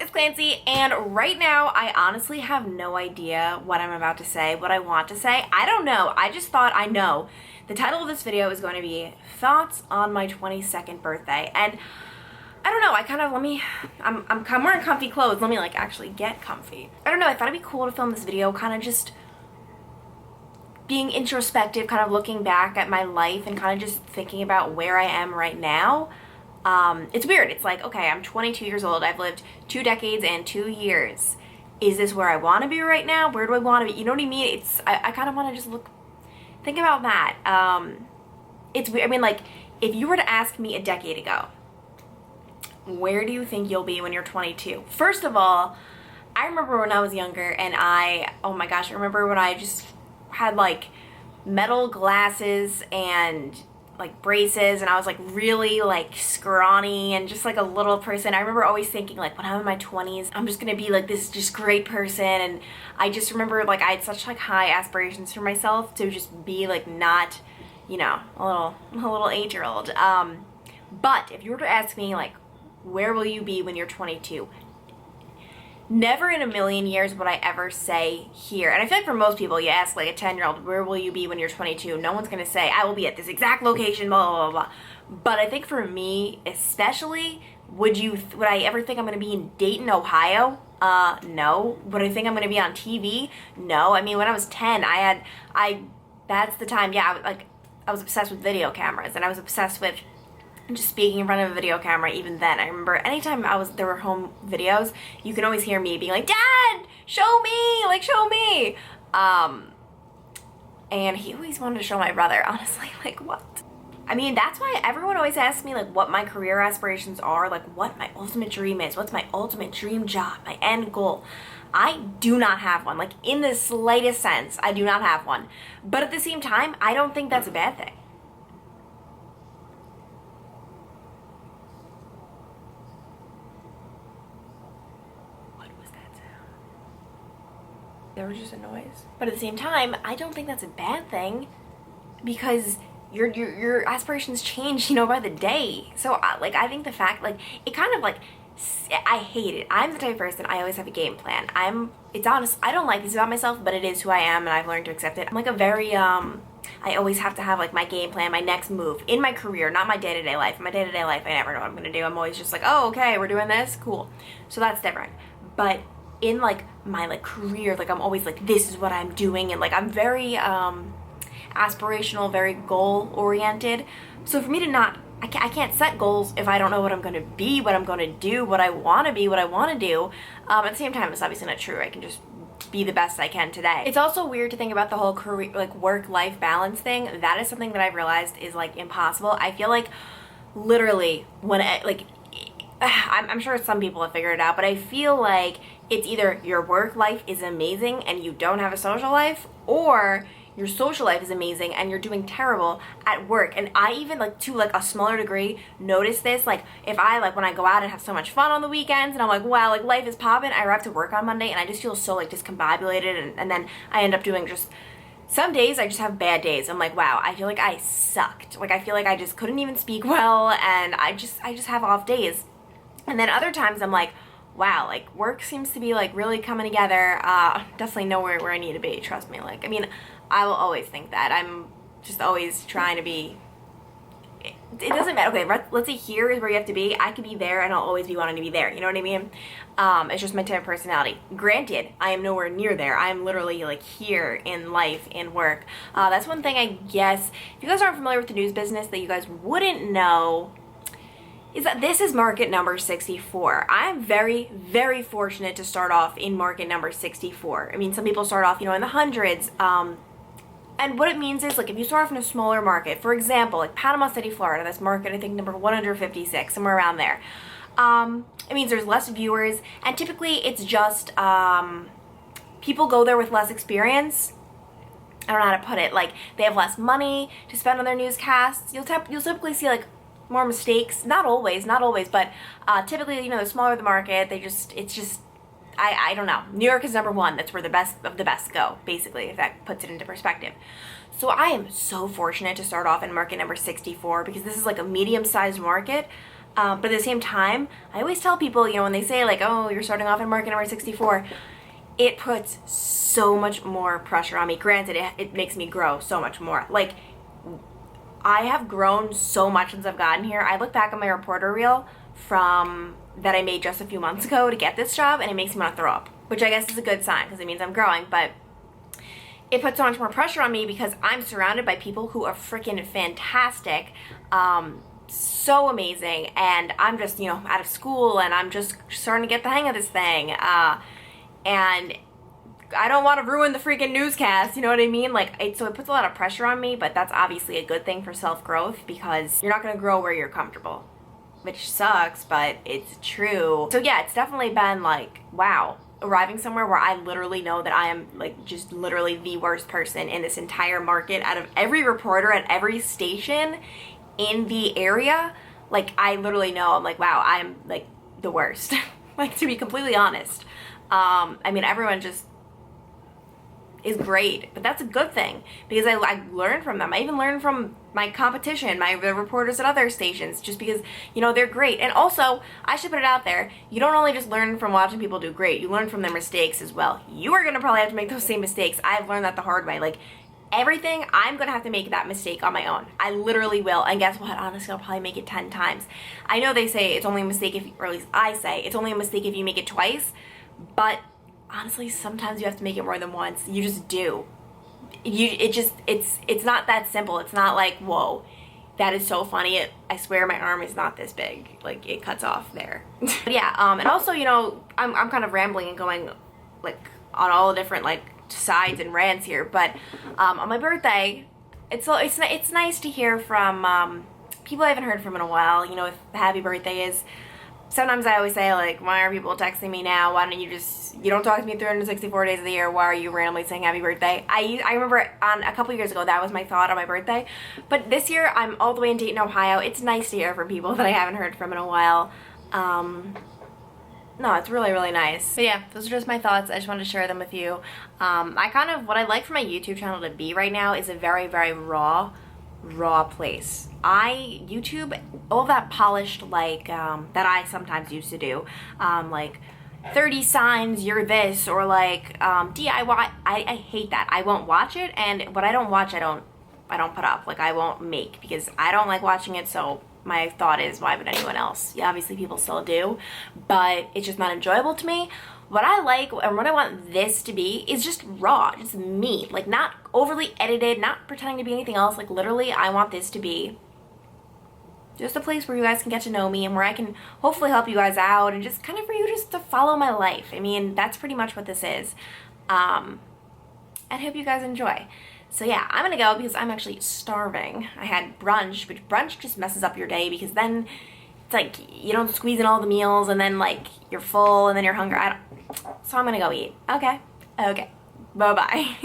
it's Clancy, and right now I honestly have no idea what I'm about to say, what I want to say. I don't know. I just thought I know. The title of this video is going to be Thoughts on My 22nd Birthday, and I don't know, I'm wearing comfy clothes. Let me like actually get comfy. I don't know, I thought it'd be cool to film this video kind of just being introspective, kind of looking back at my life and kind of just thinking about where I am right now. It's weird. It's like, okay, I'm 22 years old. I've lived 2 decades and 2 years. Is this where I want to be right now? Where do I want to be? You know what I mean? I kind of want to just think about that. It's weird. I mean, like, if you were to ask me a decade ago, where do you think you'll be when you're 22? First of all, I remember when I was younger and oh my gosh, I remember when I just had like metal glasses and like braces, and I was like really like scrawny and just like a little person. I remember always thinking like, when I'm in my 20s, I'm just gonna be like this just great person. And I just remember like I had such like high aspirations for myself to just be like not, you know, a little 8-year-old. But if you were to ask me like, where will you be when you're 22? Never in a million years would I ever say here. And I feel like for most people, you ask like a 10-year-old, where will you be when you're 22? No one's gonna say, I will be at this exact location, blah, blah, blah, blah. But I think for me, especially, would I ever think I'm gonna be in Dayton, Ohio? No. Would I think I'm gonna be on TV? No. I mean, when I was 10, that's the time, yeah, I was obsessed with video cameras, and I was obsessed with just speaking in front of a video camera. Even then, I remember anytime there were home videos, you can always hear me being like, Dad, show me, like, show me. And he always wanted to show my brother, honestly, like, what? I mean, that's why everyone always asks me, like, what my career aspirations are, like, what my ultimate dream is, what's my ultimate dream job, my end goal. I do not have one, like, in the slightest sense, I do not have one. But at the same time, I don't think that's a bad thing. There was just a noise. But at the same time, I don't think that's a bad thing, because your aspirations change, you know, by the day. So like, I think the fact, like, it kind of like, I hate it. I'm the type of person, I always have a game plan. It's honest, I don't like this about myself, but it is who I am, and I've learned to accept it. I'm like a very, I always have to have like my game plan, my next move in my career, not my day-to-day life. In my day-to-day life, I never know what I'm gonna do. I'm always just like, oh, okay, we're doing this, cool. So that's different. But in like my like career, like I'm always like, this is what I'm doing, and like I'm very aspirational, very goal oriented. So for me to not, I can't set goals if I don't know what I'm going to be, what I'm going to do, what I want to be, what I want to do. At the same time, it's obviously not true. I can just be the best I can today. It's also weird to think about the whole career, like work-life balance thing. That is something that I've realized is like impossible. I feel like literally when I'm sure some people have figured it out, but I feel like it's either your work life is amazing and you don't have a social life, or your social life is amazing and you're doing terrible at work. And I even, like, to like a smaller degree, notice this, like, if I, like, when I go out and have so much fun on the weekends and I'm like, wow, like, life is popping, I arrive to work on Monday and I just feel so like discombobulated, and then I end up doing just, some days I just have bad days. I'm like, wow, I feel like I sucked. Like, I feel like I just couldn't even speak well, and I just have off days. And then other times I'm like, wow, like, work seems to be like really coming together. Definitely nowhere where I need to be, trust me. Like, I mean, I will always think that. I'm just always trying to be, it doesn't matter. Okay, let's say here is where you have to be. I could be there and I'll always be wanting to be there. You know what I mean? It's just my type of personality. Granted, I am nowhere near there. I am literally like here in life, in work. That's one thing, I guess, if you guys aren't familiar with the news business, that you guys wouldn't know, is that this is market number 64. I'm very, very fortunate to start off in market number 64. I mean, some people start off, you know, in the hundreds. And what it means is, like, if you start off in a smaller market, for example, like Panama City, Florida, that's market, I think, number 156, somewhere around there. It means there's less viewers, and typically it's just, people go there with less experience. I don't know how to put it. Like, they have less money to spend on their newscasts. You'll typically see, like, more mistakes. Not always, but typically, you know, the smaller the market, I don't know. New York is number 1. That's where the best of the best go, basically, if that puts it into perspective. So I am so fortunate to start off in market number 64, because this is like a medium-sized market. But at the same time, I always tell people, you know, when they say like, oh, you're starting off in market number 64, it puts so much more pressure on me. Granted, it makes me grow so much more. Like, I have grown so much since I've gotten here. I look back on my reporter reel from that I made just a few months ago to get this job, and it makes me want to throw up, which I guess is a good sign because it means I'm growing. But it puts so much more pressure on me because I'm surrounded by people who are freaking fantastic, so amazing, and I'm just, you know, out of school and I'm just starting to get the hang of this thing, and I don't want to ruin the freaking newscast, you know what I mean? Like, so it puts a lot of pressure on me, but that's obviously a good thing for self-growth because you're not going to grow where you're comfortable, which sucks, but it's true. So yeah, it's definitely been like, wow, arriving somewhere where I literally know that I am like just literally the worst person in this entire market out of every reporter at every station in the area. Like, I literally know, I'm like, wow, I'm like the worst. Like, to be completely honest. I mean, everyone just is great, but that's a good thing because I learn from them. I even learn from my competition, the reporters at other stations, just because, you know, they're great. And also, I should put it out there, you don't only just learn from watching people do great, you learn from their mistakes as well. You are gonna probably have to make those same mistakes. I've learned that the hard way. Like, everything, I'm gonna have to make that mistake on my own. I literally will. And guess what? Honestly, I'll probably make it 10 times. I know they say it's only a mistake if, or at least I say, it's only a mistake if you make it twice, but honestly, sometimes you have to make it more than once. You just do. It's not that simple. It's not like, whoa, that is so funny. I swear my arm is not this big. Like, it cuts off there. But yeah, and also, you know, I'm kind of rambling and going like on all the different like sides and rants here, but on my birthday, it's nice to hear from people I haven't heard from in a while. You know, if happy birthday is. Sometimes I always say, like, why are people texting me now? Why don't you don't talk to me 364 days of the year. Why are you randomly saying happy birthday? I remember on a couple years ago, that was my thought on my birthday. But this year, I'm all the way in Dayton, Ohio. It's nice to hear from people that I haven't heard from in a while. No, it's really, really nice. But yeah, those are just my thoughts. I just wanted to share them with you. What I like for my YouTube channel to be right now is a very, very raw place. YouTube, all that polished, like, that I sometimes used to do, like 30 signs you're this, or like DIY, I hate that. I won't watch it, and what I don't watch, I don't put up. Like, I won't make, because I don't like watching it. So my thought is, why would anyone else? Yeah, obviously people still do, but it's just not enjoyable to me. What I like and what I want this to be is just raw, just me. Like, not overly edited, not pretending to be anything else. Like, literally, I want this to be just a place where you guys can get to know me and where I can hopefully help you guys out, and just kind of for you just to follow my life. I mean, that's pretty much what this is. And I hope you guys enjoy. So yeah, I'm gonna go because I'm actually starving. I had brunch, but brunch just messes up your day because then it's like you don't squeeze in all the meals, and then like you're full and then you're hungry. So I'm gonna go eat. Okay. Bye-bye.